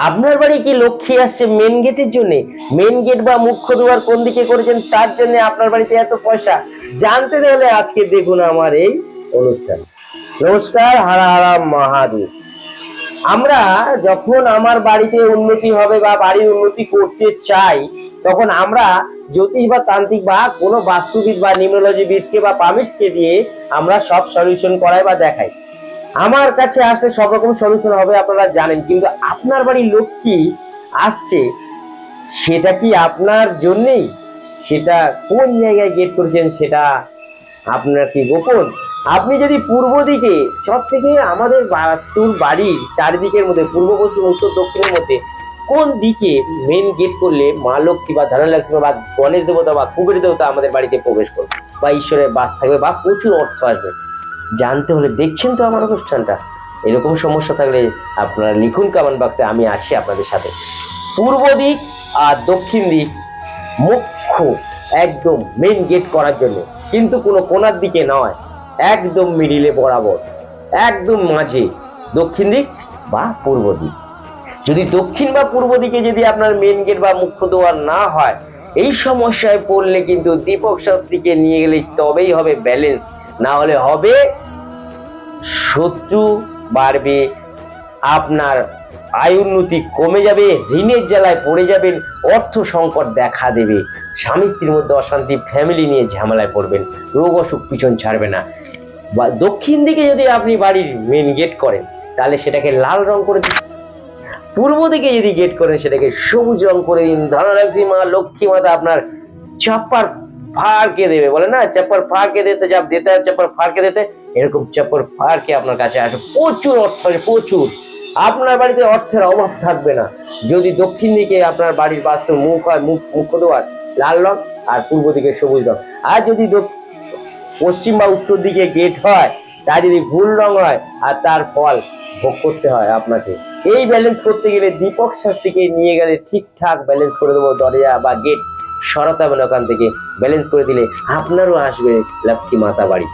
আপনার বাড়ি কি লক্ষ্মী আসছে মেন গেটের জন্য? মেন গেট বা মুখ্য দুয়ার কোন দিকে করেছেন তার জন্য আপনার বাড়িতে এত পয়সা? জানতে হলে আজকে দেখুন আমার এই অনুষ্ঠান। নমস্কার, হারা হারা মহাদেব। আমরা যখন আমার বাড়িতে উন্নতি হবে বা বাড়ির উন্নতি করতে চাই, তখন আমরা জ্যোতিষ বা তান্ত্রিক বা কোনো বাস্তুবিদ বা নিউমোলজিবিদকে বা পামিস্টকে দিয়ে আমরা সব সলিউশন করাই বা দেখাই। আমার কাছে আসলে সব রকম সলিউশন হবে আপনারা জানেন, কিন্তু আপনার বাড়ির লক্ষ্মী আসছে সেটা কি আপনার জন্যেই? সেটা কোন জায়গায় গেট করেছেন সেটা আপনার কি গোপন? আপনি যদি পূর্ব দিকে সব থেকে আমাদের বাস্তুর বাড়ির চারিদিকের মধ্যে পূর্ব পশ্চিম উত্তর দক্ষিণের মধ্যে কোন দিকে মেন গেট করলে মা লক্ষ্মী বা ধনলক্ষ্মী বা গণেশ দেবতা বা কুবের দেবতা আমাদের বাড়িতে প্রবেশ করবে বা ঈশ্বরের বাস থাকবে বা প্রচুর অর্থ আসবে, জানতে হলে দেখছেন তো আমার অনুষ্ঠানটা। এরকম সমস্যা থাকলে আপনারা লিখুন কমেন্ট বক্সে, আমি আছি আপনাদের সাথে। পূর্ব দিক আর দক্ষিণ দিক মুখ্য একদম মেন গেট করার জন্য, কিন্তু কোনো কোনার দিকে নয়, একদম মিডিলে বরাবর, একদম মাঝে দক্ষিণ দিক বা পূর্ব দিক। যদি দক্ষিণ বা পূর্ব দিকে যদি আপনার মেন গেট বা মুখ্য দুয়ার না হয়, এই সমস্যায় পড়লে কিন্তু দীপক শাস্ত্রীকে নিয়ে গেলে তবেই হবে ব্যালেন্স, না হলে হবে শত্রু বাড়বে, আপনার আয় উন্নতি কমে যাবে, ঋণের জ্বালায় পড়ে যাবেন, অর্থ সংকট দেখা দেবে, স্বামী স্ত্রীর মধ্যে অশান্তি, ফ্যামিলি নিয়ে ঝামেলায় পড়বেন, রোগ অসুখ পিছন ছাড়বে না। বা দক্ষিণ দিকে যদি আপনি বাড়ির মেন গেট করেন তাহলে সেটাকে লাল রং করে দিন, পূর্ব দিকে যদি গেট করেন সেটাকে সবুজ রং করে দিন। ধনলক্ষ্মী মা লক্ষ্মী মাতা আপনার চাপার ফাড়কে দেবে, বলে না চাপার ফাড়কে দিতে যাব দিতে চাপার ফাড়কে দিতে, এরকম চাপার ফাড়কে আপনার কাছে আসে, প্রচুর অর্থ আসে, প্রচুর। আপনার বাড়িতে অর্থের অভাব থাকবে না যদি দক্ষিণ দিকে আপনার বাড়ির বাস্তু মুখ হয়, মুখ্য দুয়ার লাল রং আর পূর্ব দিকে সবুজ রং। আর যদি পশ্চিম বা উত্তর দিকে গেট হয় তা যদি ভুল রং হয় আর তার ফল ভোগ করতে হয় আপনাকে। এই ব্যালেন্স করতে গেলে দীপক শাস্ত্রীকে নিয়ে গেলে ঠিকঠাক ব্যালেন্স করে দেবো, দরজা বা গেট সরাতে হবে না, ওখান থেকে ব্যালেন্স করে দিলে আপনারও আসবে লক্ষ্মী মাতা বাড়ি।